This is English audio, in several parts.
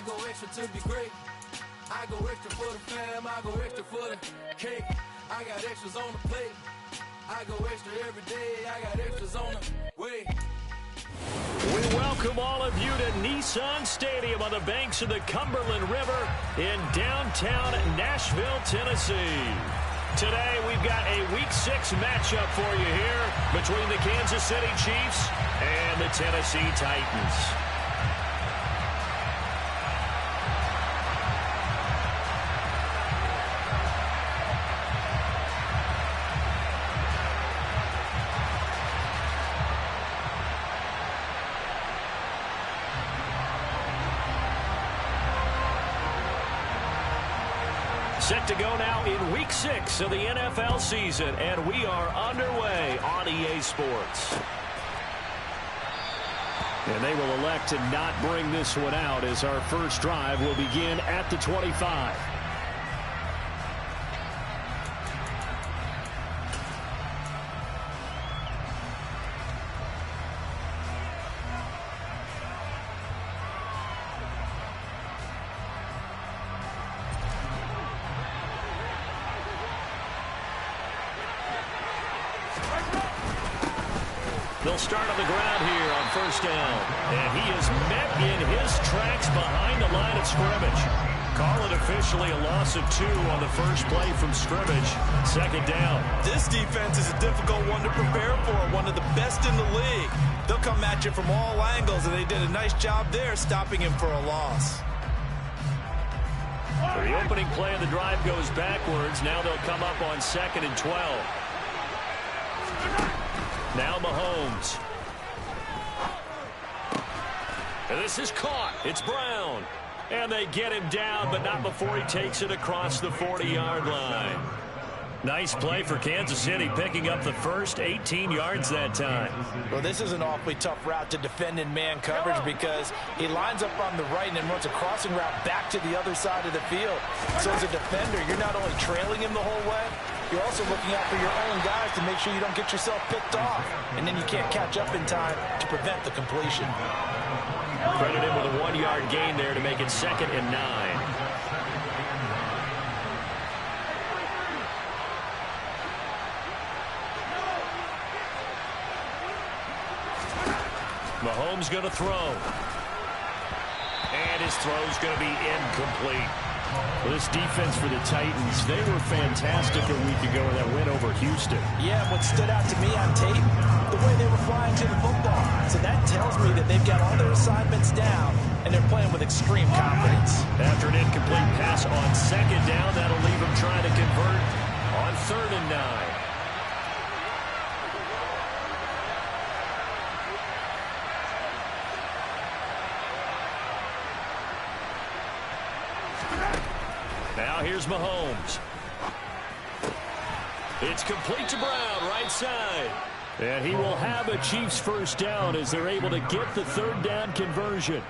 I go extra to be great. I go extra for the fam, I go extra for the cake. I got extras on the plate. I go extra every day, I got extras on the way. We welcome all of you to Nissan Stadium on the banks of the Cumberland River in downtown Nashville, Tennessee. Today we've got a Week 6 matchup for you here between the Kansas City Chiefs and the Tennessee Titans. Set to go now in Week 6 of the NFL season, and we are underway on EA Sports. And they will elect to not bring this one out as our first drive will begin at the 25. They'll start on the ground here on first down. And he is met in his tracks behind the line of scrimmage. Call it officially a loss of 2 on the first play from scrimmage. Second down. This defense is a difficult one to prepare for, one of the best in the league. They'll come at you from all angles, and they did a nice job there stopping him for a loss. The opening play of the drive goes backwards. Now they'll come up on 2nd and 12. Now Mahomes. And this is caught. It's Brown. And they get him down, but not before he takes it across the 40-yard line. Nice play for Kansas City, picking up the first 18 yards that time. Well, this is an awfully tough route to defend in man coverage because he lines up on the right and then runs a crossing route back to the other side of the field. So as a defender, you're not only trailing him the whole way, you're also looking out for your own guys to make sure you don't get yourself picked off. And then you can't catch up in time to prevent the completion. Credit him with a 1-yard gain there to make it 2nd and 9. Mahomes going to throw. And his throw's going to be incomplete. Well, this defense for the Titans, they were fantastic a week ago in that win over Houston. Yeah, what stood out to me on tape, the way they were flying to the football. So that tells me that they've got all their assignments down, and they're playing with extreme confidence. After an incomplete pass on 2nd down, that'll leave them trying to convert on 3rd and 9. Now here's Mahomes. It's complete to Brown, right side. And he will have a Chiefs first down as they're able to get the 3rd down conversion.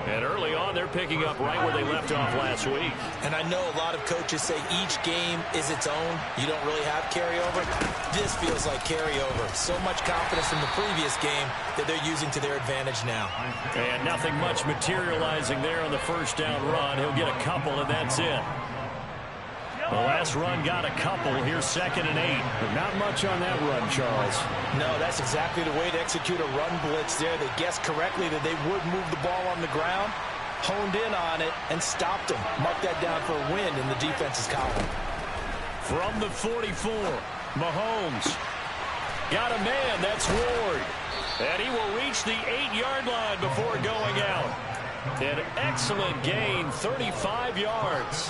And early on, they're picking up right where they left off last week. And I know a lot of coaches say each game is its own. You don't really have carryover. This feels like carryover. So much confidence from the previous game that they're using to their advantage now. And nothing much materializing there on the first down run. He'll get a couple, and that's it. The last run got a couple. Here's 2nd and 8. But not much on that run, Charles. No, that's exactly the way to execute a run blitz there. They guessed correctly that they would move the ball on the ground, honed in on it, and stopped them. Mark that down for a win in the defense's column. From the 44, Mahomes. Got a man. That's Ward. And he will reach the 8-yard line before going out. An excellent gain, 35 yards.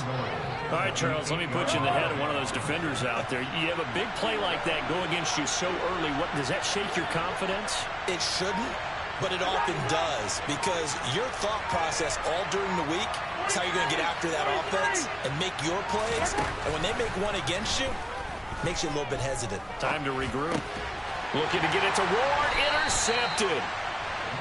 All right, Charles, let me put you in the head of one of those defenders out there. You have a big play like that go against you so early. What does that shake your confidence? It shouldn't, but it often does because your thought process all during the week is how you're going to get after that offense and make your plays. And when they make one against you, it makes you a little bit hesitant. Time to regroup. Looking to get it to Ward. Intercepted.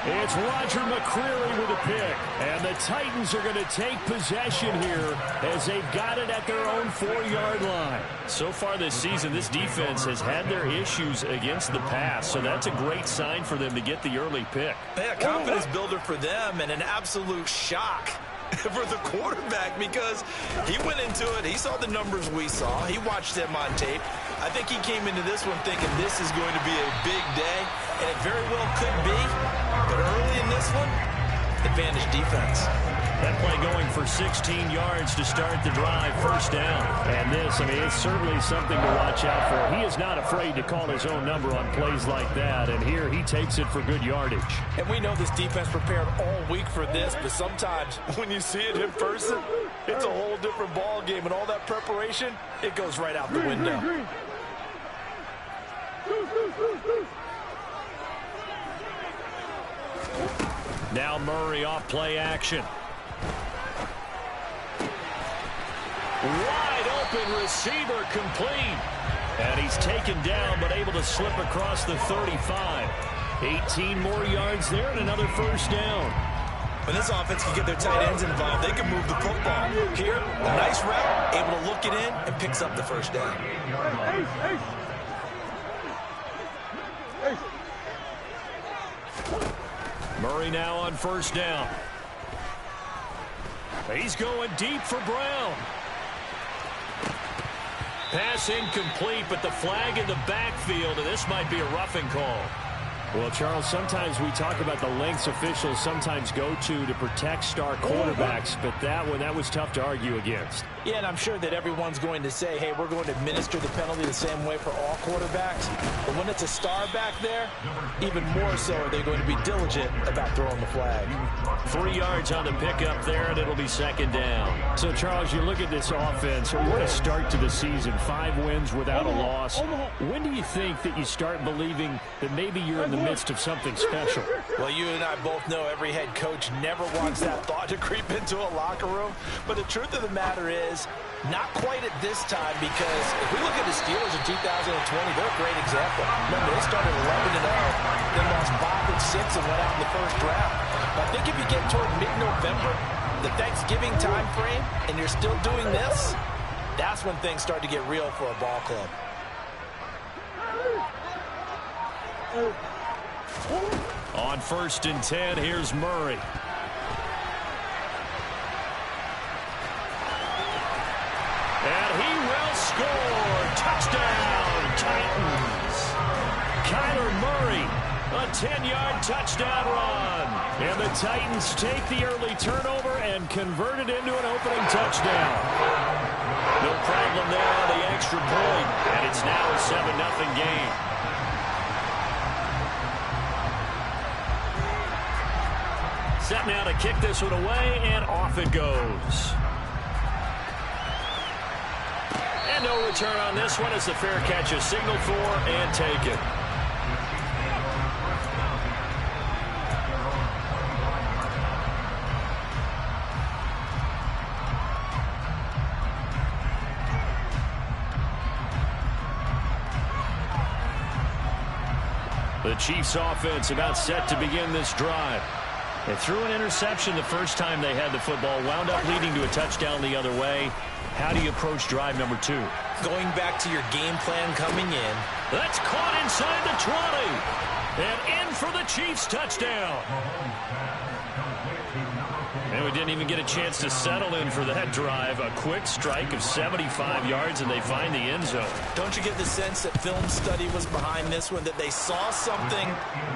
It's Roger McCreary with a pick. And the Titans are going to take possession here as they've got it at their own 4-yard line. So far this season, this defense has had their issues against the pass, so that's a great sign for them to get the early pick. Yeah, confidence builder for them and an absolute shock for the quarterback because he went into it. He saw the numbers we saw. He watched them on tape. I think he came into this one thinking this is going to be a big day, and it very well could be. But early in this one, advantage defense. That play going for 16 yards to start the drive, first down. And this, I mean, it's certainly something to watch out for. He is not afraid to call his own number on plays like that, and here he takes it for good yardage. And we know this defense prepared all week for this, but sometimes when you see it in person, it's a whole different ball game, and all that preparation, it goes right out the window. Now Murray off play action. Wide open receiver complete. And he's taken down but able to slip across the 35. 18 more yards there and another first down. When this offense can get their tight ends involved, they can move the football. Here, a nice route, able to look it in and picks up the first down. Murray now on first down. He's going deep for Brown. Pass incomplete, but the flag in the backfield, and this might be a roughing call. Well, Charles, sometimes we talk about the lengths officials sometimes go to protect star quarterbacks, but that one, that was tough to argue against. Yeah, and I'm sure that everyone's going to say, hey, we're going to administer the penalty the same way for all quarterbacks. But when it's a star back there, even more so are they going to be diligent about throwing the flag. 3 yards on the pickup there, and it'll be second down. So, Charles, you look at this offense, what a start to the season. 5 wins without a loss. When do you think that you start believing that maybe you're in the midst of something special? Well, you and I both know every head coach never wants that thought to creep into a locker room. But the truth of the matter is, not quite at this time, because if we look at the Steelers in 2020, they're a great example. Remember, they started 11-0, then lost 5 and 6 and went out in the first round. But I think if you get toward mid-November, the Thanksgiving time frame, and you're still doing this, that's when things start to get real for a ball club. On first and 10, here's Murray. And he will score. Touchdown, Titans. Kyler Murray, a 10-yard touchdown run. And the Titans take the early turnover and convert it into an opening touchdown. No problem there on the extra point. And it's now a 7-0 game. Set now to kick this one away, and off it goes. And no return on this one as the fair catch is signaled for and taken. The Chiefs offense about set to begin this drive. They threw an interception the first time they had the football, wound up leading to a touchdown the other way. How do you approach drive number 2? Going back to your game plan coming in. That's caught inside the 20. And in for the Chiefs touchdown. And we didn't even get a chance to settle in for that drive. A quick strike of 75 yards, and they find the end zone. Don't you get the sense that film study was behind this one, that they saw something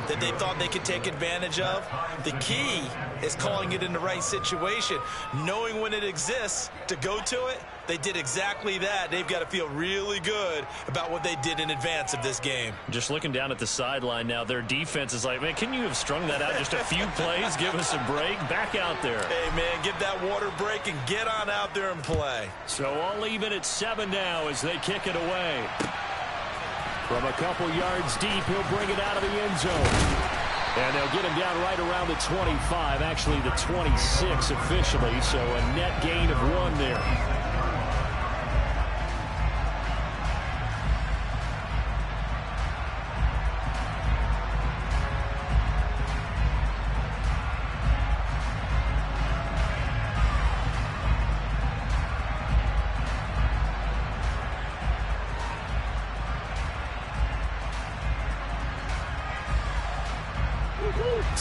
that they thought they could take advantage of? The key is calling it in the right situation, knowing when it exists to go to it. They did exactly that. They've got to feel really good about what they did in advance of this game. Just looking down at the sideline now, their defense is like, man, can you have strung that out just a few plays? Give us a break. Back out there. Hey, man, give that water break and get on out there and play. So all even at 7 now as they kick it away. From a couple yards deep, he'll bring it out of the end zone. And they'll get him down right around the 25, actually the 26 officially, so a net gain of 1 there.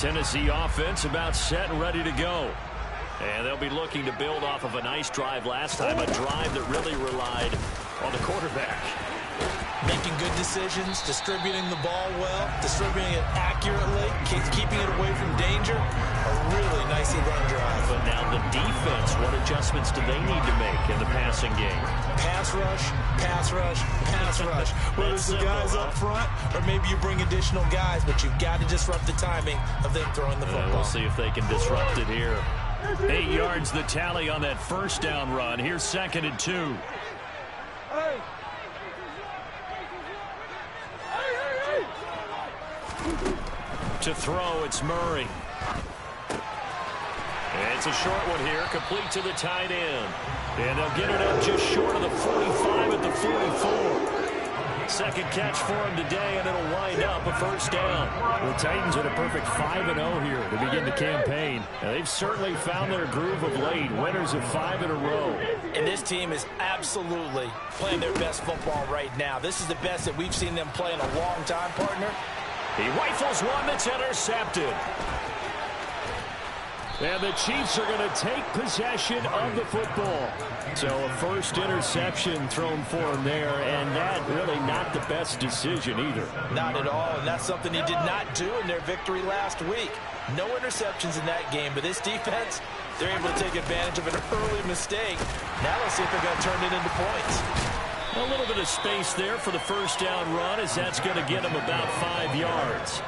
Tennessee offense about set and ready to go. And they'll be looking to build off of a nice drive last time, a drive that really relied on the quarterback. Making good decisions, distributing the ball well, distributing it accurately, keeping it away from danger. A really nicely run drive. But now the defense, what adjustments do they need to make in the passing game? Pass rush, pass rush, pass rush. Whether it's the guys up front or maybe you bring additional guys, but you've got to disrupt the timing of them throwing the football. We'll see if they can disrupt it here. 8 yards the tally on that first down run. Here's 2nd and 2. To throw, it's Murray. It's a short one here, complete to the tight end. And they'll get it up just short of the 45 at the 44. Second catch for him today, and it'll wind up a first down. The Titans at a perfect 5-0 here to begin the campaign. Now, they've certainly found their groove of late. Winners of 5 in a row. And this team is absolutely playing their best football right now. This is the best that we've seen them play in a long time, partner. He rifles one that's intercepted. And the Chiefs are going to take possession of the football. So a first interception thrown for him there, and that really not the best decision either. Not at all, and that's something he did not do in their victory last week. No interceptions in that game, but this defense, they're able to take advantage of an early mistake. Now let's see if they're going to turn it into points. A little bit of space there for the first down run, as that's going to get him about 5 yards.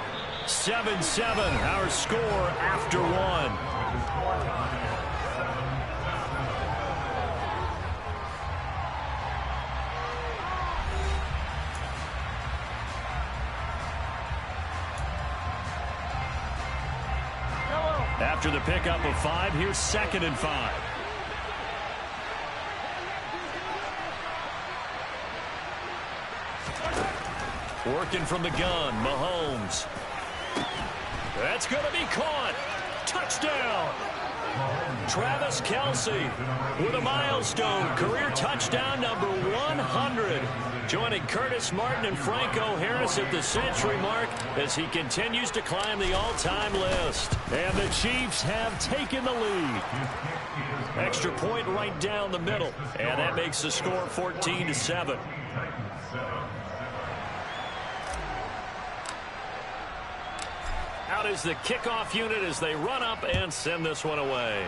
7-7, our score after 1. After the pickup of 5, here's 2nd and 5. Working from the gun, Mahomes. That's going to be caught. Touchdown. Travis Kelce with a milestone. Career touchdown number 100. Joining Curtis Martin and Franco Harris at the century mark as he continues to climb the all-time list. And the Chiefs have taken the lead. Extra point right down the middle. And that makes the score 14-7. Out is the kickoff unit as they run up and send this one away.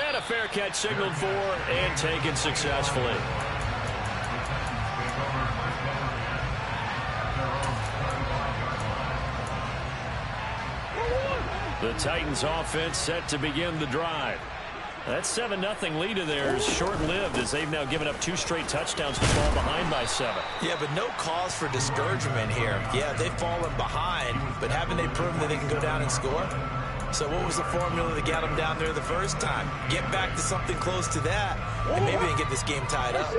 And a fair catch signaled for and taken successfully. The Titans offense set to begin the drive. That 7-0 lead of theirs short-lived as they've now given up 2 straight touchdowns to fall behind by 7. Yeah, but no cause for discouragement here. Yeah, they've fallen behind, but haven't they proven that they can go down and score? So what was the formula that got them down there the first time? Get back to something close to that, and maybe they can get this game tied up.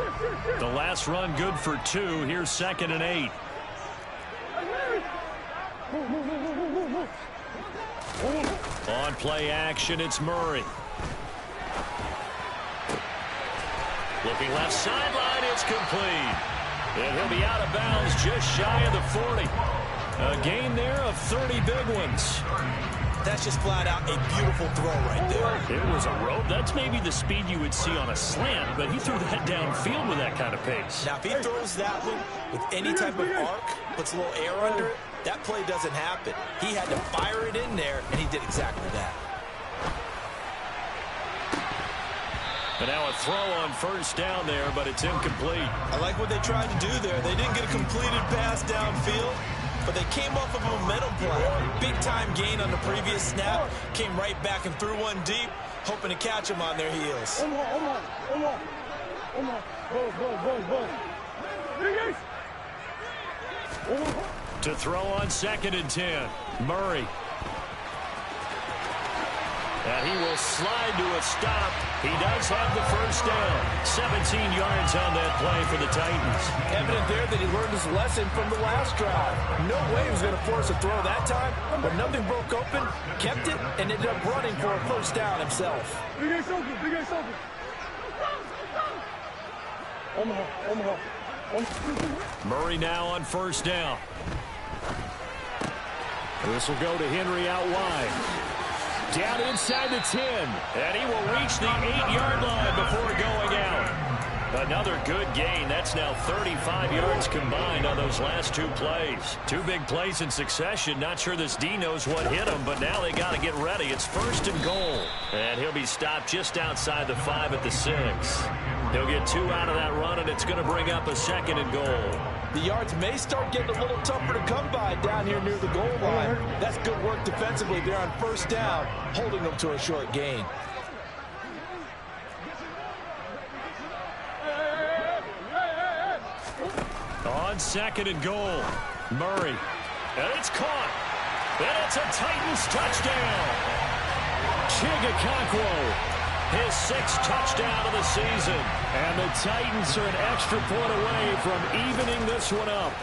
The last run good for 2. Here's 2nd and 8. On play action, it's Murray. Looking left sideline, it's complete. And he'll be out of bounds just shy of the 40. A gain there of 30 big ones. That's just flat out a beautiful throw right there. It was a rope. That's maybe the speed you would see on a slant, but he threw that downfield with that kind of pace. Now, if he throws that one with any type of arc, puts a little air under it, that play doesn't happen. He had to fire it in there, and he did exactly that. And now a throw on first down there, but it's incomplete. I like what they tried to do there. They didn't get a completed pass downfield, but they came off of a momentum play. Big-time gain on the previous snap. Came right back and threw one deep, hoping to catch them on their heels. To throw on 2nd and 10, Murray. And he will slide to a stop. He does have the first down. 17 yards on that play for the Titans. Evident there that he learned his lesson from the last drive. No way he was going to force a throw that time, but nothing broke open, kept it, and ended up running for a first down himself. Murray now on first down. This will go to Henry out wide. Down inside the 10. And he will reach the 8-yard line before going out. Another good gain. That's now 35 yards combined on those last 2 plays. 2 big plays in succession. Not sure this D knows what hit him, but now they got to get ready. It's 1st and goal. And he'll be stopped just outside the 5 at the 6. He'll get 2 out of that run, and it's going to bring up a 2nd and goal. The yards may start getting a little tougher to come by down here near the goal line. That's good work defensively there on 1st down, holding them to a short gain. On 2nd and goal, Murray. And it's caught. And it's a Titans touchdown. Chigakakwo, his 6th touchdown of the season. And the Titans are an extra point away from evening this one up.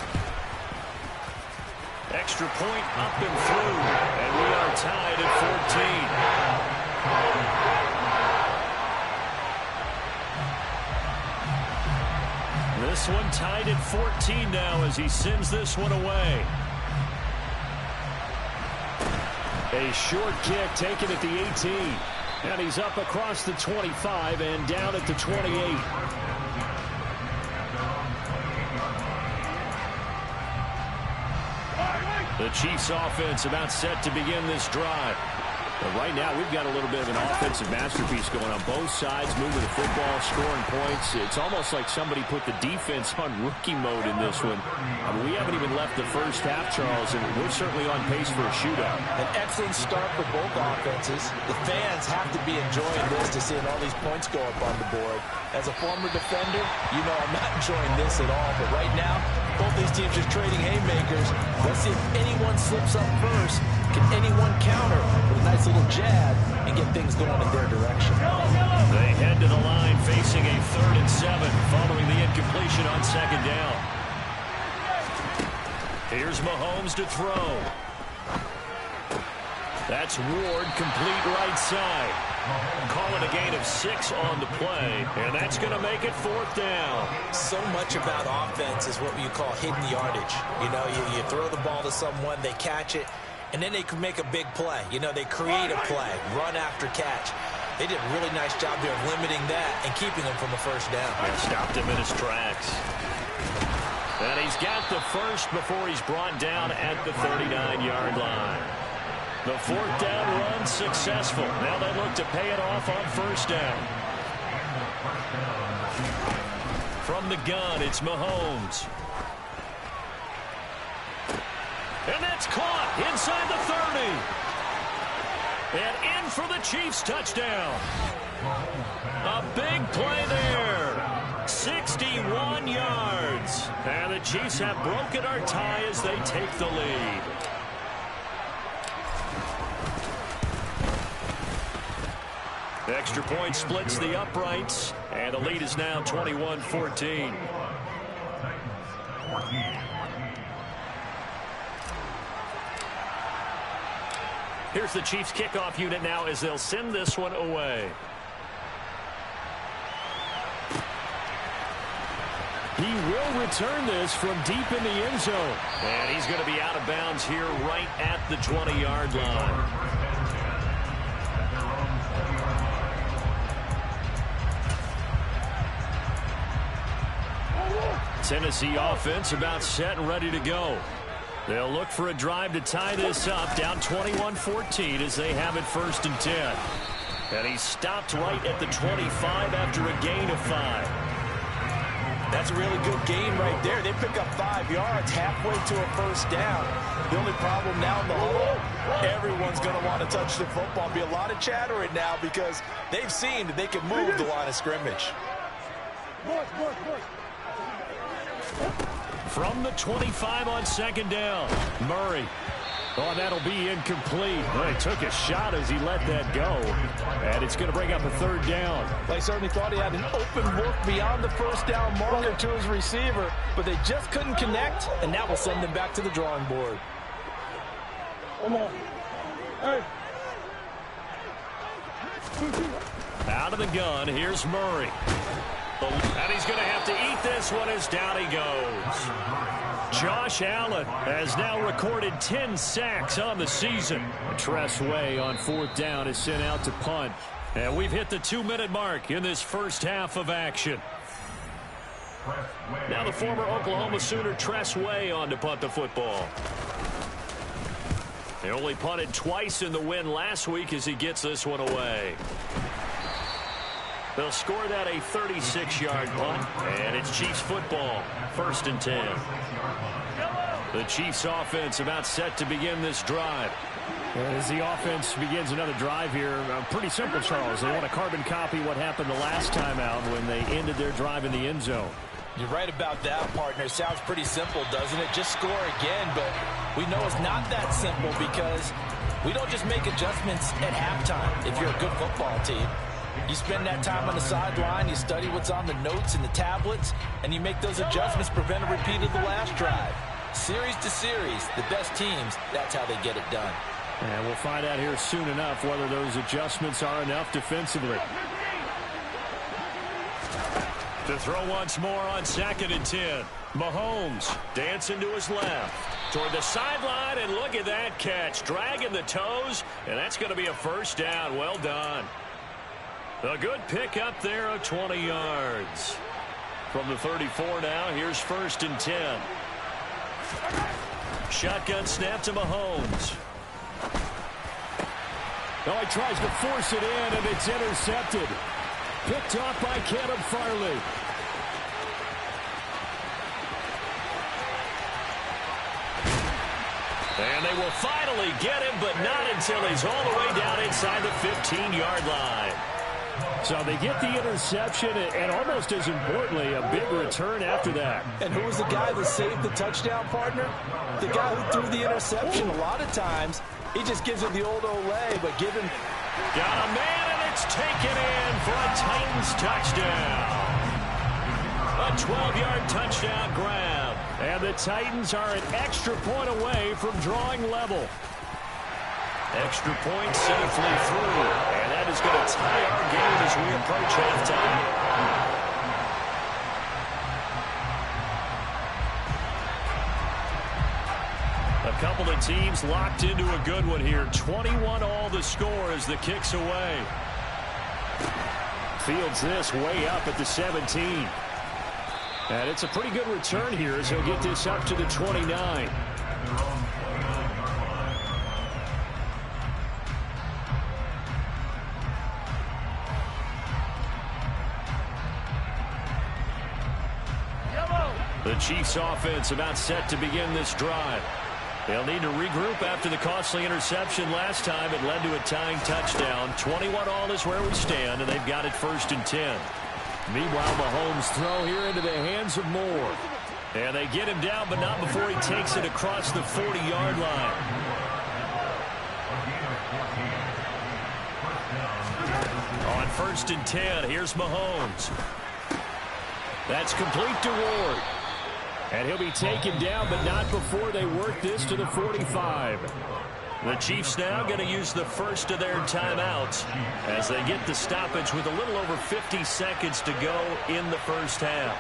Extra point up and through. And we are tied at 14. This one tied at 14 now as he sends this one away. A short kick taken at the 18. And he's up across the 25 and down at the 28. The Chiefs offense about set to begin this drive. But right now, we've got a little bit of an offensive masterpiece going on both sides, moving the football, scoring points. It's almost like somebody put the defense on rookie mode in this one. I mean, we haven't even left the first half, Charles, and we're certainly on pace for a shootout. An excellent start for both offenses. The fans have to be enjoying this to seeing all these points go up on the board. As a former defender, you know I'm not enjoying this at all. But right now, both these teams are trading haymakers. Let's see if anyone slips up first. Can anyone counter with a nice little jab and get things going in their direction? They head to the line facing a 3rd and 7 following the incompletion on 2nd down. Here's Mahomes to throw. That's Ward, complete right side. Call it a gain of 6 on the play, and that's going to make it 4th down. So much about offense is what you call hidden yardage. You know, you throw the ball to someone, they catch it, and then they can make a big play. You know, they create a play, run after catch. They did a really nice job there of limiting that and keeping him from a 1st down. And stopped him in his tracks. And he's got the first before he's brought down at the 39-yard line. The 4th down run successful. Now they look to pay it off on 1st down. From the gun, it's Mahomes. And that's caught inside the 30. And in for the Chiefs touchdown. A big play there. 61 yards. And the Chiefs have broken our tie as they take the lead. Extra point splits the uprights, and the lead is now 21-14. Here's the Chiefs kickoff unit now as they'll send this one away. He will return this from deep in the end zone. And he's going to be out of bounds here right at the 20-yard line. Tennessee offense about set and ready to go. They'll look for a drive to tie this up, down 21-14 as they have it 1st and 10. And he's stopped right at the 25 after a gain of 5. That's a really good gain right there. They pick up 5 yards halfway to a 1st down. The only problem now in the huddle, everyone's going to want to touch the football. Be a lot of chattering now because they've seen that they can move the line of scrimmage. From the 25 on 2nd down, Murray. Oh, that'll be incomplete. Well, he took a shot as he let that go. And it's going to bring up a 3rd down. They certainly thought he had an open look beyond the 1st down marker to his receiver, but they just couldn't connect, and that will send them back to the drawing board. Come on. Hey. Out of the gun, here's Murray. And he's going to have to eat this one as down he goes. Josh Allen has now recorded 10 sacks on the season. Tress Way on 4th down is sent out to punt. And we've hit the 2-minute mark in this first half of action. Now the former Oklahoma Sooner Tress Way on to punt the football. He only punted twice in the win last week as he gets this one away. They'll score that a 36-yard punt, and it's Chiefs football, 1st and 10. The Chiefs offense about set to begin this drive. As the offense begins another drive here, pretty simple, Charles. They want to carbon copy what happened the last time out when they ended their drive in the end zone. You're right about that, partner. Sounds pretty simple, doesn't it? Just score again, but we know it's not that simple because we don't just make adjustments at halftime if you're a good football team. You spend that time on the sideline, you study what's on the notes and the tablets, and you make those adjustments, prevent a repeat of the last drive. Series to series, the best teams, that's how they get it done. And we'll find out here soon enough whether those adjustments are enough defensively. To throw once more on 2nd and 10. Mahomes dancing to his left. Toward the sideline, and look at that catch. Dragging the toes, and that's going to be a 1st down. Well done. A good pick up there of 20 yards. From the 34 now, here's 1st and 10. Shotgun snap to Mahomes. Oh, he tries to force it in, and it's intercepted. Picked off by Caleb Farley. And they will finally get him, but not until he's all the way down inside the 15-yard line. So they get the interception, and almost as importantly, a big return after that. And who was the guy that saved the touchdown, partner? The guy who threw the interception. A lot of times, he just gives it the old Olay, but give him... Got a man, and it's taken in for a Titans touchdown. A 12-yard touchdown grab. And the Titans are an extra point away from drawing level. Extra point safely through. And that is going to tie our game as we approach halftime. A couple of teams locked into a good one here. 21-all the score as the kick's away. Fields this way up at the 17. And it's a pretty good return here as he'll get this up to the 29. The Chiefs offense about set to begin this drive. They'll need to regroup after the costly interception last time. It led to a tying touchdown. 21-all is where we stand, and they've got it 1st and 10. Meanwhile, Mahomes throw here into the hands of Moore. And they get him down, but not before he takes it across the 40-yard line. On 1st and 10, here's Mahomes. That's complete to Ward. And he'll be taken down, but not before they work this to the 45. The Chiefs now going to use the first of their timeouts as they get the stoppage with a little over 50 seconds to go in the first half.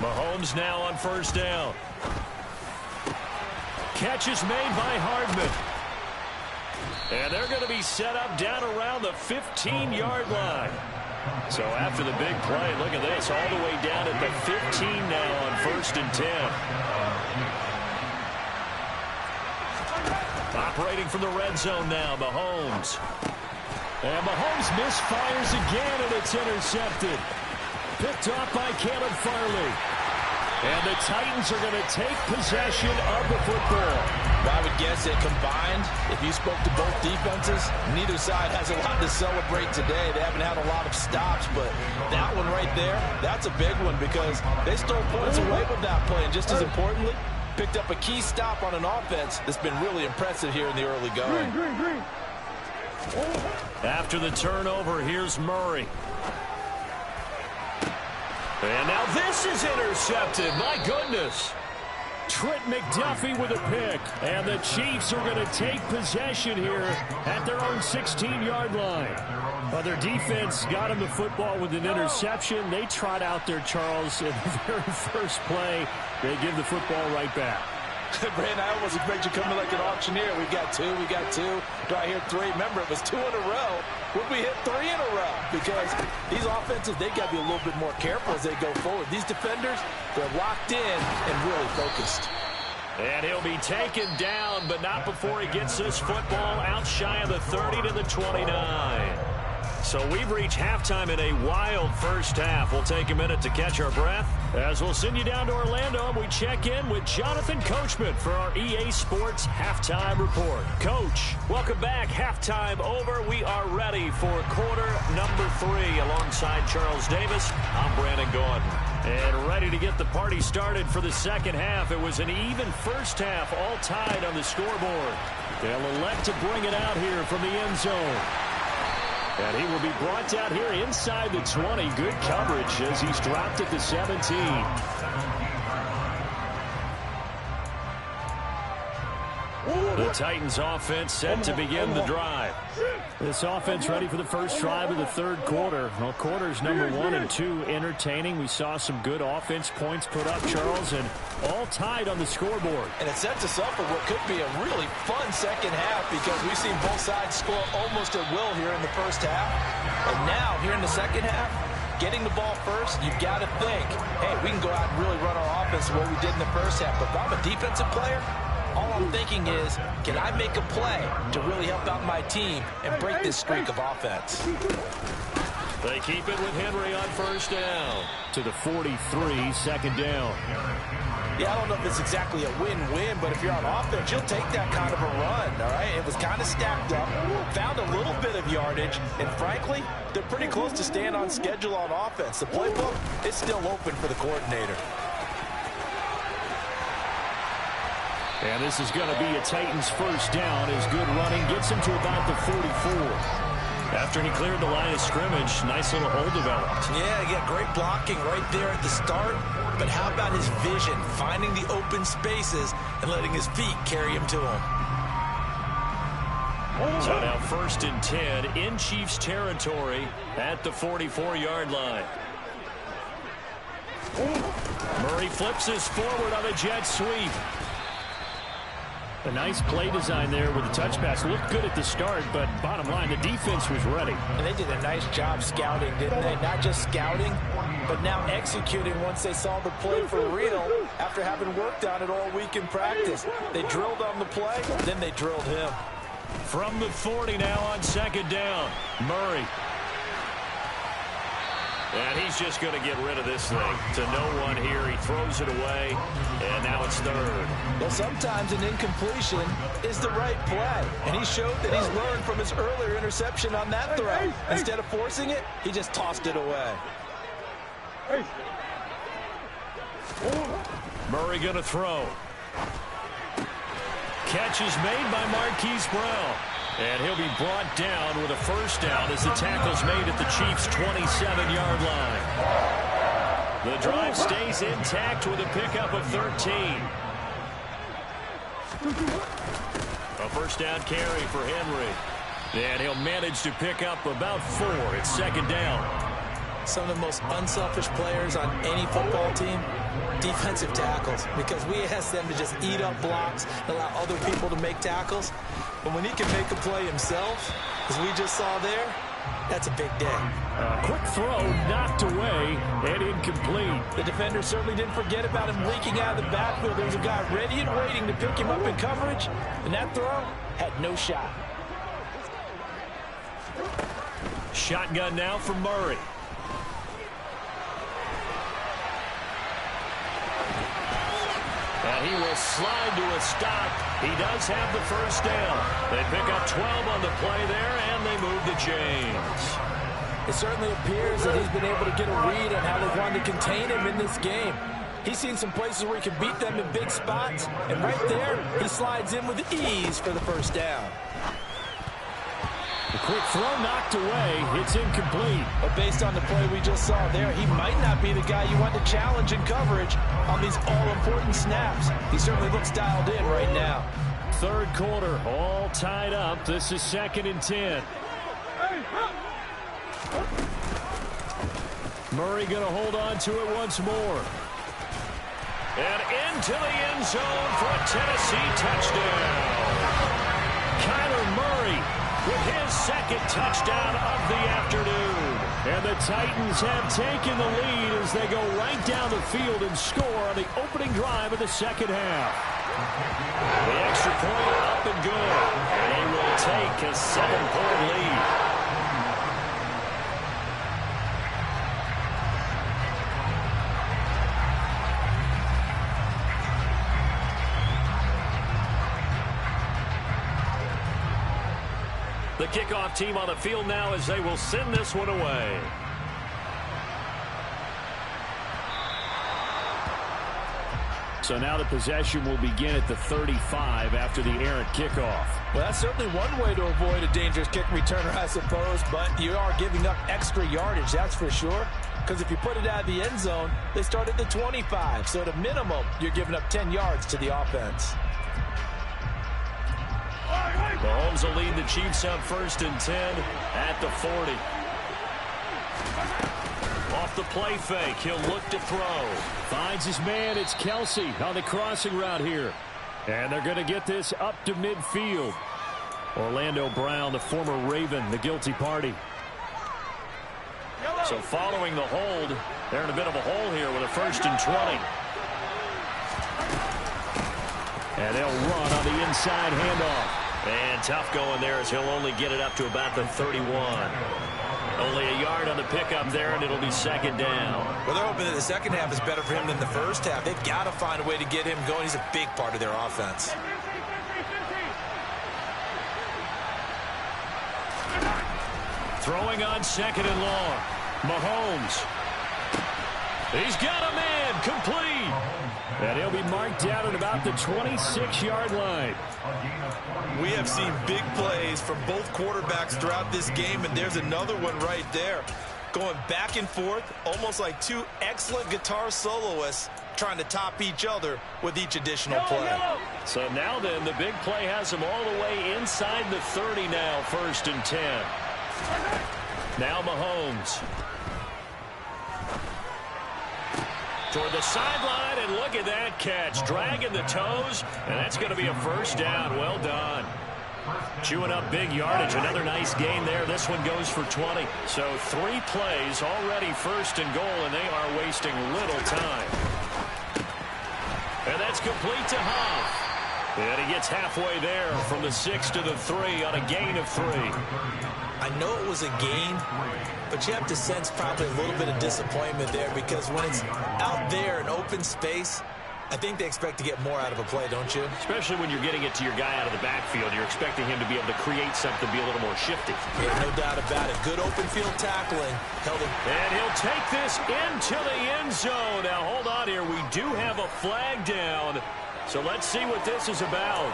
Mahomes now on 1st down. Catch is made by Hardman. And they're going to be set up down around the 15-yard line. So after the big play, look at this, all the way down at the 15 now on 1st and 10. Operating from the red zone now, Mahomes. And Mahomes misfires again, and it's intercepted. Picked off by Caleb Farley. And the Titans are going to take possession of the football. I would guess that combined, if you spoke to both defenses, neither side has a lot to celebrate today. They haven't had a lot of stops, but that one right there, that's a big one because they stole points away with that play. And just as importantly, picked up a key stop on an offense that's been really impressive here in the early going. After the turnover, here's Murray. And now this is intercepted. My goodness. Trent McDuffie with a pick. And the Chiefs are going to take possession here at their own 16-yard line. Well, their defense got him the football with an interception. They trot out there, Charles, in the very first play. They give the football right back. Brandon, I almost expect you coming like an auctioneer. We got two. Do I hear three? Remember, it was 2 in a row. Would we hit 3 in a row? Because these offenses, they got to be a little bit more careful as they go forward. These defenders, they're locked in and really focused. And he'll be taken down, but not before he gets this football out shy of the 30 to the 29. So we've reached halftime in a wild first half. We'll take a minute to catch our breath as we'll send you down to Orlando and we check in with Jonathan Coachman for our EA Sports Halftime Report. Coach, welcome back. Halftime over. We are ready for quarter number 3 alongside Charles Davis. I'm Brandon Gordon. And ready to get the party started for the second half. It was an even first half, all tied on the scoreboard. They'll elect to bring it out here from the end zone. And he will be brought down here inside the 20. Good coverage as he's dropped at the 17. The Titans offense set to begin the drive. This offense ready for the first drive of the third quarter. Well, quarters number 1 and 2 entertaining. We saw some good offense points put up, Charles, and all tied on the scoreboard. And it sets us up for what could be a really fun second half because we've seen both sides score almost at will here in the first half. And now, here in the second half, getting the ball first, you've got to think, hey, we can go out and really run our offense the way we did in the first half. But if I'm a defensive player, all I'm thinking is, can I make a play to really help out my team and break this streak of offense? They keep it with Henry on first down. To the 43, second down. Yeah, I don't know if it's exactly a win-win, but if you're on offense, you'll take that kind of a run, all right? It was kind of stacked up, found a little bit of yardage, and frankly, they're pretty close to staying on schedule on offense. The playbook is still open for the coordinator. And this is going to be a Titans first down as good running gets him to about the 44. After he cleared the line of scrimmage, nice little hole developed. Yeah, great blocking right there at the start. But how about his vision, finding the open spaces and letting his feet carry him to him? So now first and 10 in Chiefs territory at the 44-yard line. Murray flips this forward on a jet sweep. A nice play design there with the touch pass. Looked good at the start, but bottom line, the defense was ready. And they did a nice job scouting, didn't they? Not just scouting, but now executing once they saw the play for real after having worked on it all week in practice. They drilled on the play, then they drilled him. From the 40 now on second down, Murray. And he's just going to get rid of this thing to no one here. He throws it away, and now it's third. Well, sometimes an incompletion is the right play, and he showed that he's learned from his earlier interception on that throw. Instead of forcing it, he just tossed it away. Murray going to throw. Catch is made by Marquise Brown. And he'll be brought down with a first down as the tackle's made at the Chiefs' 27-yard line. The drive stays intact with a pickup of 13. A first down carry for Henry. And he'll manage to pick up about 4. It's second down. Some of the most unselfish players on any football team, defensive tackles, because we ask them to just eat up blocks, allow other people to make tackles. But when he can make a play himself, as we just saw there, that's a big day. Quick throw knocked away and incomplete. The defender certainly didn't forget about him leaking out of the backfield. There was a guy ready and waiting to pick him up in coverage, and that throw had no shot. Shotgun now for Murray. And he will slide to a stop. He does have the first down. They pick up 12 on the play there, and they move the chains. It certainly appears that he's been able to get a read on how they wanted to contain him in this game. He's seen some places where he can beat them in big spots, and right there, he slides in with ease for the first down. The quick throw knocked away. It's incomplete. But based on the play we just saw there, he might not be the guy you want to challenge in coverage on these all-important snaps. He certainly looks dialed in right now. Third quarter, all tied up. This is 2nd and 10. Murray going to hold on to it once more. And into the end zone for a Tennessee touchdown. Kyler Murray with his 2nd touchdown of the afternoon. And the Titans have taken the lead as they go right down the field and score on the opening drive of the second half. The extra point up and good. And he will take a 7-point lead. The kickoff team on the field now as they will send this one away. So now the possession will begin at the 35 after the errant kickoff. Well, that's certainly one way to avoid a dangerous kick returner, I suppose, but you are giving up extra yardage, that's for sure. Because if you put it out of the end zone, they start at the 25. So at a minimum, you're giving up 10 yards to the offense. Mahomes will lead the Chiefs up 1st and 10 at the 40. Off the play fake, he'll look to throw. Finds his man, it's Kelsey on the crossing route here. And they're going to get this up to midfield. Orlando Brown, the former Raven, the guilty party. So following the hold, they're in a bit of a hole here with a 1st and 20. And they'll run on the inside handoff. And tough going there as he'll only get it up to about the 31. Only a yard on the pickup there, and it'll be 2nd down. Well, they're hoping that the second half is better for him than the first half. They've got to find a way to get him going. He's a big part of their offense. Throwing on 2nd and long. Mahomes. He's got a man, complete. And he'll be marked down at about the 26-yard line. We have seen big plays from both quarterbacks throughout this game, and there's another one right there. Going back and forth, almost like two excellent guitar soloists trying to top each other with each additional play. So now then, the big play has him all the way inside the 30 now, 1st and 10. Now Mahomes. Toward the sideline, and look at that catch. Dragging the toes, and that's going to be a 1st down. Well done. Chewing up big yardage. Another nice gain there. This one goes for 20. So 3 plays already 1st and goal, and they are wasting little time. And that's complete to Huff. And he gets halfway there from the 6 to the 3 on a gain of 3. I know it was a gain, but you have to sense probably a little bit of disappointment there, because when it's out there in open space, I think they expect to get more out of a play, don't you? Especially when you're getting it to your guy out of the backfield. You're expecting him to be able to create something, be a little more shifty. Yeah, no doubt about it. Good open field tackling. And he'll take this into the end zone. Now, hold on here. We do have a flag down. So let's see what this is about.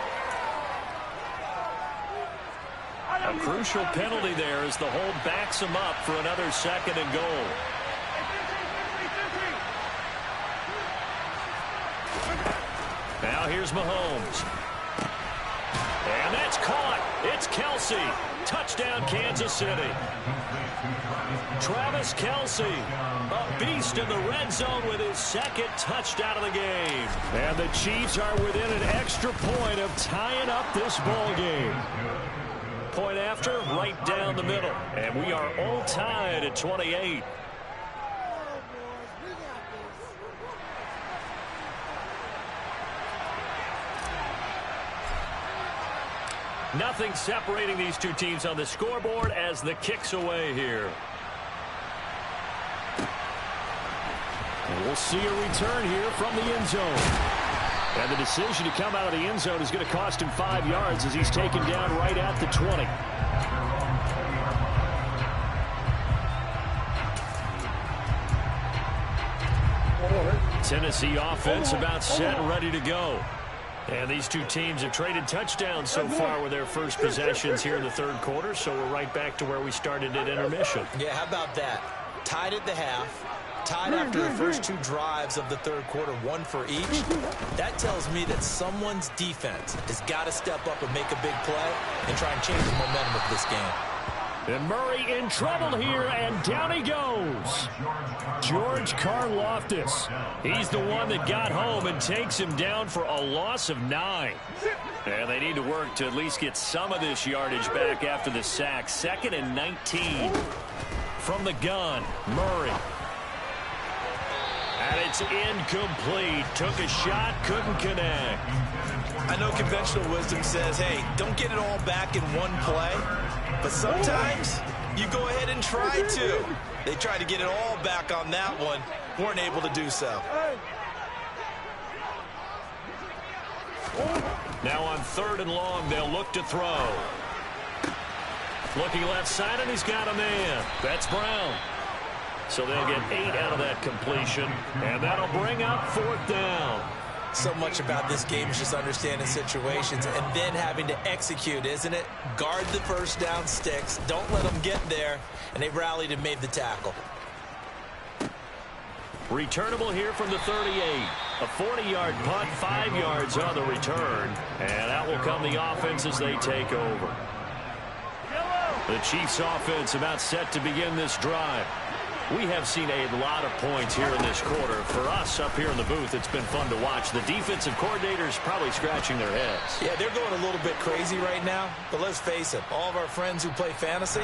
A crucial penalty there as the hold backs him up for another 2nd and goal. Now here's Mahomes. And that's caught. It's Kelsey. Touchdown, Kansas City. Travis Kelsey, a beast in the red zone with his 2nd touchdown of the game. And the Chiefs are within an extra point of tying up this ball game. Point after, right down the middle. And we are all tied at 28. Nothing separating these two teams on the scoreboard as the kick's away here. And we'll see a return here from the end zone. And the decision to come out of the end zone is going to cost him 5 yards as he's taken down right at the 20. Tennessee offense about set and ready to go. And these two teams have traded touchdowns so far with their first possessions here in the third quarter, so we're right back to where we started at intermission. Yeah, how about that? Tied at the half, tied after the first two drives of the third quarter, one for each. That tells me that someone's defense has got to step up and make a big play and try and change the momentum of this game. And Murray in trouble here, and down he goes. George Karlaftis. He's the one that got home and takes him down for a loss of 9. And they need to work to at least get some of this yardage back after the sack. 2nd and 19. From the gun, Murray. And it's incomplete. Took a shot, couldn't connect. I know conventional wisdom says, hey, don't get it all back in one play. But sometimes you go ahead and try to. They tried to get it all back on that one. Weren't able to do so. Now on 3rd and long, they'll look to throw. Looking left side, and he's got a man. That's Brown. So they'll get 8 out of that completion, and that'll bring up 4th down. So much about this game is just understanding situations and then having to execute, isn't it? Guard the first down sticks. Don't let them get there. And they rallied and made the tackle. Returnable here from the 38. A 40-yard punt, 5 yards on the return. And out will come the offense as they take over. The Chiefs offense about set to begin this drive. We have seen a lot of points here in this quarter. For us up here in the booth, it's been fun to watch. The defensive coordinators probably scratching their heads. Yeah, they're going a little bit crazy right now. But let's face it, all of our friends who play fantasy,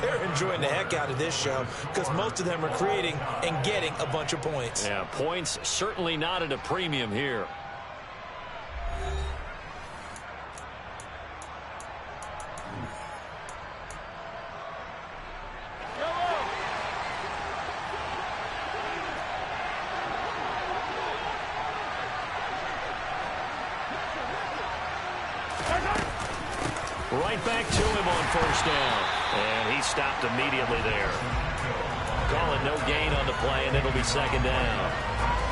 they're enjoying the heck out of this show because most of them are creating and getting a bunch of points. Yeah, points certainly not at a premium here. Right back to him on 1st down. And he stopped immediately there. Calling no gain on the play, and it'll be 2nd down.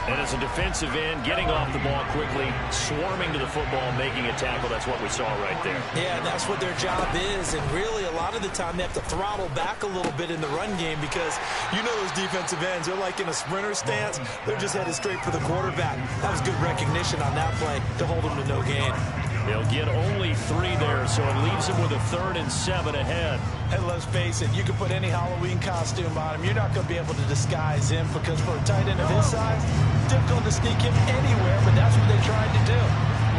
And as a defensive end, getting off the ball quickly, swarming to the football, making a tackle, that's what we saw right there. Yeah, and that's what their job is. And really, a lot of the time, they have to throttle back a little bit in the run game because you know those defensive ends, they're like in a sprinter stance. They're just headed straight for the quarterback. That was good recognition on that play to hold them to no gain. They'll get only 3 there, so it leaves them with a 3rd and 7 ahead. And let's face it, you can put any Halloween costume on him. You're not going to be able to disguise him because for a tight end of his size, difficult to sneak him anywhere, but that's what they tried to do.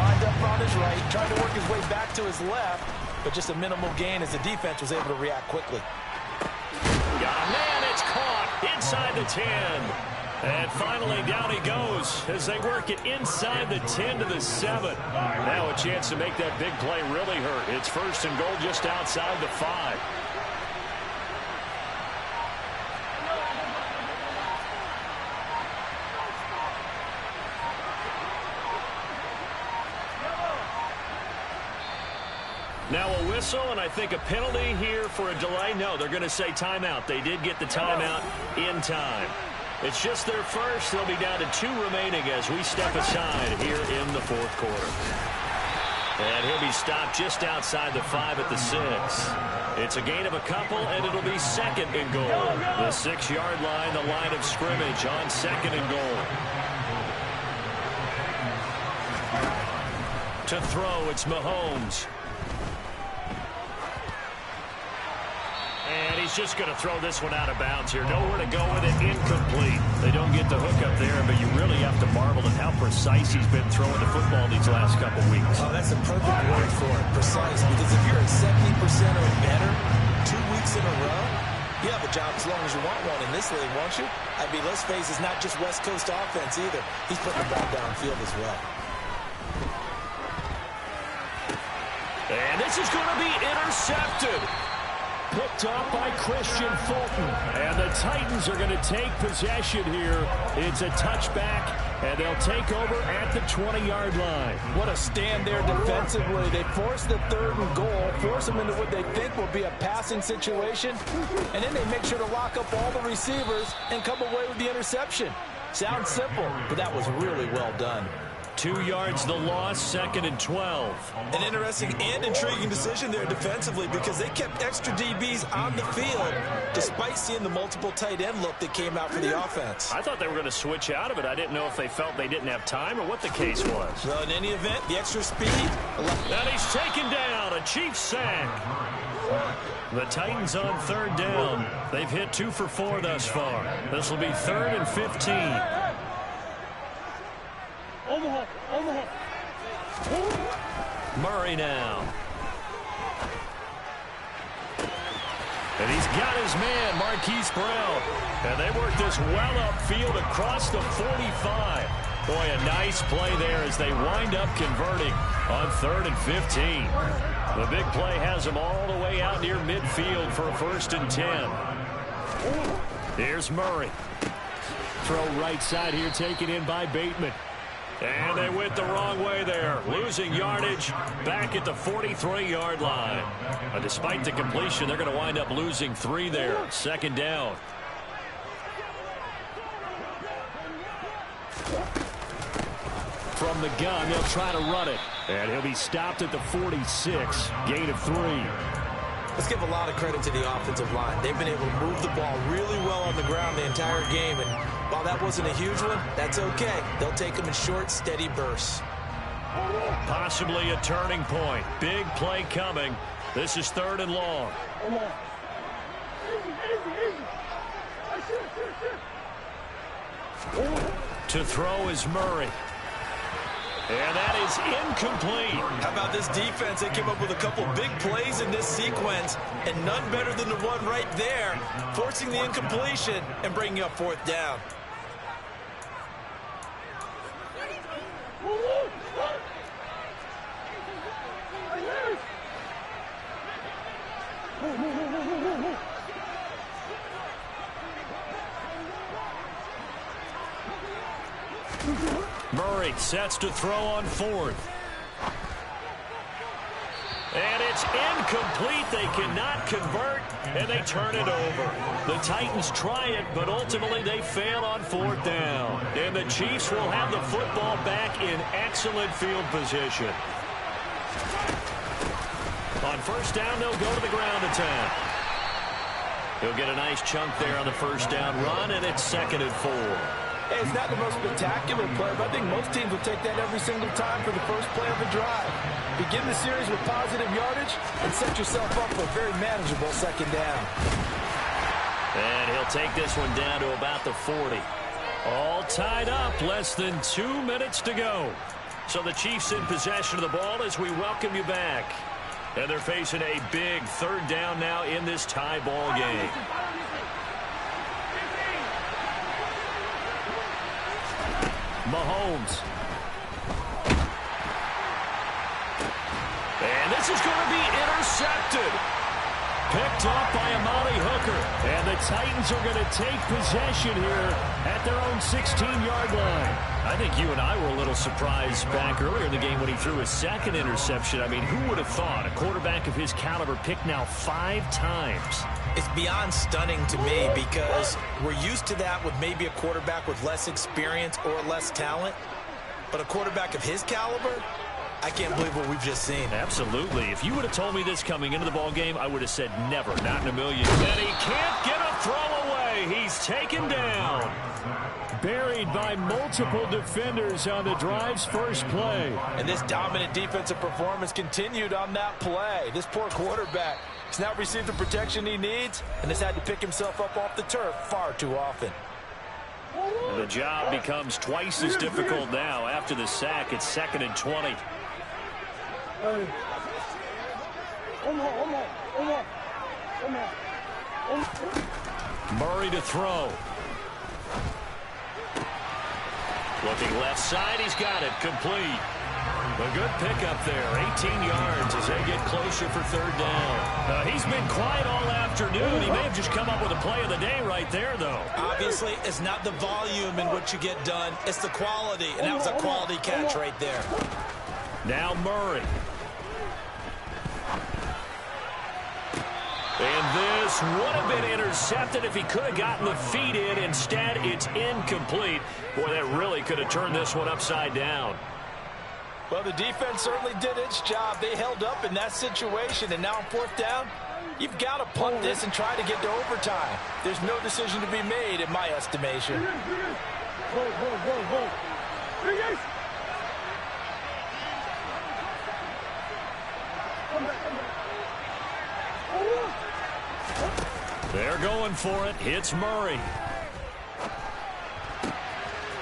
Lined up on his right, tried to work his way back to his left, but just a minimal gain as the defense was able to react quickly. Got a man, it's caught inside the 10. And finally, down he goes as they work it inside the 10 to the 7. Now a chance to make that big play really hurt. It's 1st and goal just outside the 5. Now a whistle, and I think a penalty here for a delay. No, they're going to say timeout. They did get the timeout in time. It's just their first. They'll be down to 2 remaining as we step aside here in the 4th quarter. And he'll be stopped just outside the 5 at the 6. It's a gain of a couple, and it'll be 2nd and goal. The 6-yard line, the line of scrimmage on 2nd and goal. To throw, it's Mahomes. And he's just going to throw this one out of bounds here. Nowhere to go with it. Incomplete. They don't get the hook up there, but you really have to marvel at how precise he's been throwing the football these last couple weeks. Oh, that's a perfect word for it, precise. Because if you're at 70% or better 2 weeks in a row, you have a job as long as you want one in this league, won't you? I mean, let's face it, it's not just West Coast offense either. He's putting the ball downfield as well. And this is going to be intercepted. Picked up by Christian Fulton. And the Titans are going to take possession here. It's a touchback, and they'll take over at the 20-yard line. What a stand there defensively. They force the 3rd and goal, force them into what they think will be a passing situation, and then they make sure to lock up all the receivers and come away with the interception. Sounds simple, but that was really well done. 2 yards the loss, 2nd and 12. An interesting and intriguing decision there defensively because they kept extra DBs on the field despite seeing the multiple tight end look that came out for the offense. I thought they were going to switch out of it. I didn't know if they felt they didn't have time or what the case was. Well, in any event, the extra speed. And he's taken down, a Chiefs sack. The Titans on 3rd down. They've hit 2 for 4 thus far. This will be 3rd and 15. Murray now. And he's got his man, Marquise Brown. And they work this well upfield across the 45. Boy, a nice play there as they wind up converting on 3rd and 15. The big play has them all the way out near midfield for a 1st and 10. Here's Murray. Throw right side here taken in by Bateman. And they went the wrong way there, losing yardage back at the 43-yard line. Despite the completion, they're going to wind up losing 3 there. 2nd down. From the gun, they'll try to run it. And he'll be stopped at the 46, gain of 3. Let's give a lot of credit to the offensive line. They've been able to move the ball really well on the ground the entire game. And while that wasn't a huge one, that's okay. They'll take them in short, steady bursts. Possibly a turning point. Big play coming. This is 3rd and long. To throw is Murray. And that is incomplete. How about this defense? They came up with a couple big plays in this sequence, and none better than the one right there, forcing the incompletion and bringing up 4th down. Murray sets to throw on 4th. And it's incomplete. They cannot convert, and they turn it over. The Titans try it, but ultimately they fail on 4th down. And the Chiefs will have the football back in excellent field position. On 1st down, they'll go to the ground attack. He'll get a nice chunk there on the 1st down run, and it's 2nd and 4. Hey, it's not the most spectacular play, but I think most teams will take that every single time for the first play of the drive. Begin the series with positive yardage and set yourself up for a very manageable 2nd down. And he'll take this one down to about the 40. All tied up, less than 2 minutes to go. So the Chiefs in possession of the ball as we welcome you back. And they're facing a big 3rd down now in this tie ball game. Mahomes. And this is going to be intercepted. Picked off by Amari Hooker. And the Titans are going to take possession here at their own 16-yard line. I think you and I were a little surprised back earlier in the game when he threw his 2nd interception. I mean, who would have thought a quarterback of his caliber picked now 5 times? It's beyond stunning to me because we're used to that with maybe a quarterback with less experience or less talent. But a quarterback of his caliber, I can't believe what we've just seen. Absolutely. If you would have told me this coming into the ball game, I would have said never, not in a million. And he can't get a throw away. He's taken down. Buried by multiple defenders on the drive's first play. And this dominant defensive performance continued on that play. This poor quarterback has now received the protection he needs and has had to pick himself up off the turf far too often. The job becomes twice as difficult now after the sack. It's 2nd and 20. Murray to throw. Looking left side, he's got it, complete. A good pickup there, 18 yards as they get closer for 3rd down. He's been quiet all afternoon. He may have just come up with a play of the day right there, though. Obviously, it's not the volume in what you get done, it's the quality, and that was a quality catch right there. Now Murray. And this would have been intercepted if he could have gotten the feet in. Instead, it's incomplete. Boy, that really could have turned this one upside down. Well, the defense certainly did its job. They held up in that situation, and now on fourth down, you've got to punt this and try to get to overtime. There's no decision to be made, in my estimation. They're going for it. It's Murray.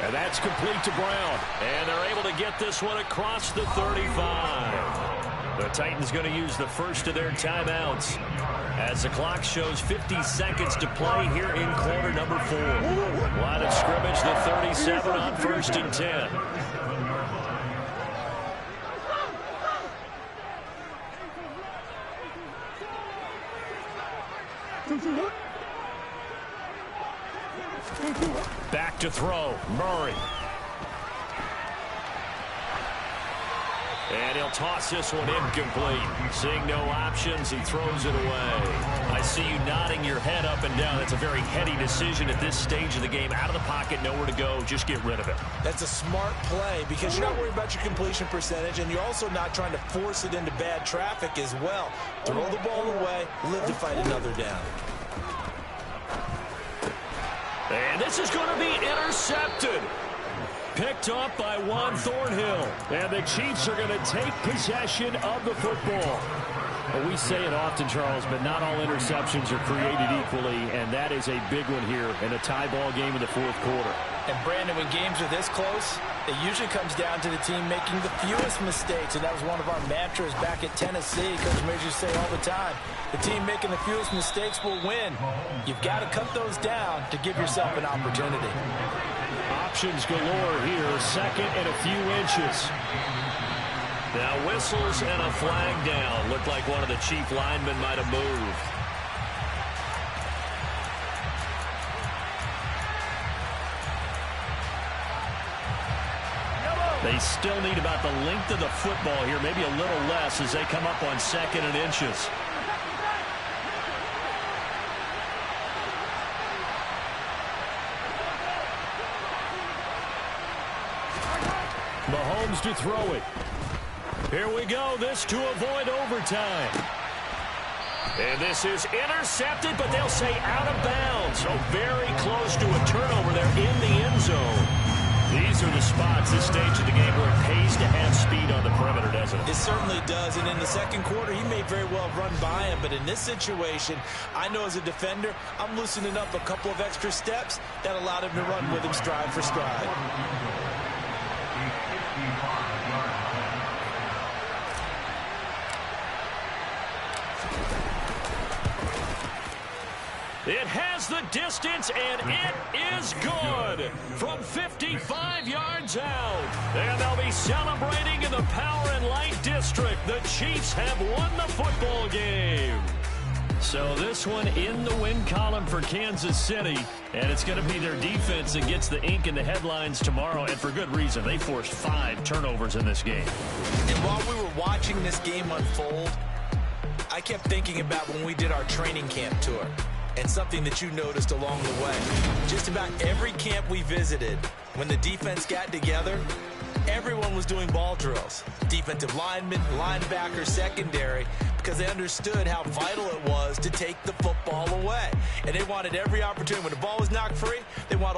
And that's complete to Brown. And they're able to get this one across the 35. The Titans going to use the first of their timeouts as the clock shows 50 seconds to play here in quarter number 4. Line of scrimmage, the 37 on 1st and 10. Back to throw, Murray. And he'll toss this one incomplete. Seeing no options, he throws it away. I see you nodding your head up and down. That's a very heady decision at this stage of the game. Out of the pocket, nowhere to go. Just get rid of it. That's a smart play because you're not worried about your completion percentage, and you're also not trying to force it into bad traffic as well. Throw the ball away, live to fight another down. And this is going to be intercepted. Picked up by Juan Thornhill. And the Chiefs are going to take possession of the football. Well, we say it often, Charles, but not all interceptions are created equally, and that is a big one here in a tie ball game in the fourth quarter. And, Brandon, when games are this close, it usually comes down to the team making the fewest mistakes, and that was one of our mantras back at Tennessee. Coach Major say all the time, the team making the fewest mistakes will win. You've got to cut those down to give yourself an opportunity. Options galore here, second and a few inches. Now whistles and a flag down. Looked like one of the Chief linemen might have moved. They still need about the length of the football here, maybe a little less as they come up on second and inches. Mahomes to throw it. Here we go. This to avoid overtime. And this is intercepted, but they'll say out of bounds. So very close to a turnover there in the end zone. These are the spots, this stage of the game, where it pays to have speed on the perimeter, doesn't it? It certainly does, and in the second quarter, he may very well run by him, but in this situation, I know as a defender, I'm loosening up a couple of extra steps that allowed him to run with him stride for stride. It has the distance, and it is good from 55 yards out. And they'll be celebrating in the Power and Light District. The Chiefs have won the football game. So this one in the win column for Kansas City, and it's going to be their defense that gets the ink in the headlines tomorrow, and for good reason. They forced 5 turnovers in this game. And while we were watching this game unfold, I kept thinking about when we did our training camp tour. And something that you noticed along the way. Just about every camp we visited, when the defense got together, everyone was doing ball drills. Defensive linemen, linebackers, secondary, because they understood how vital it was to take the football away. And they wanted every opportunity. When the ball was knocked free, they want all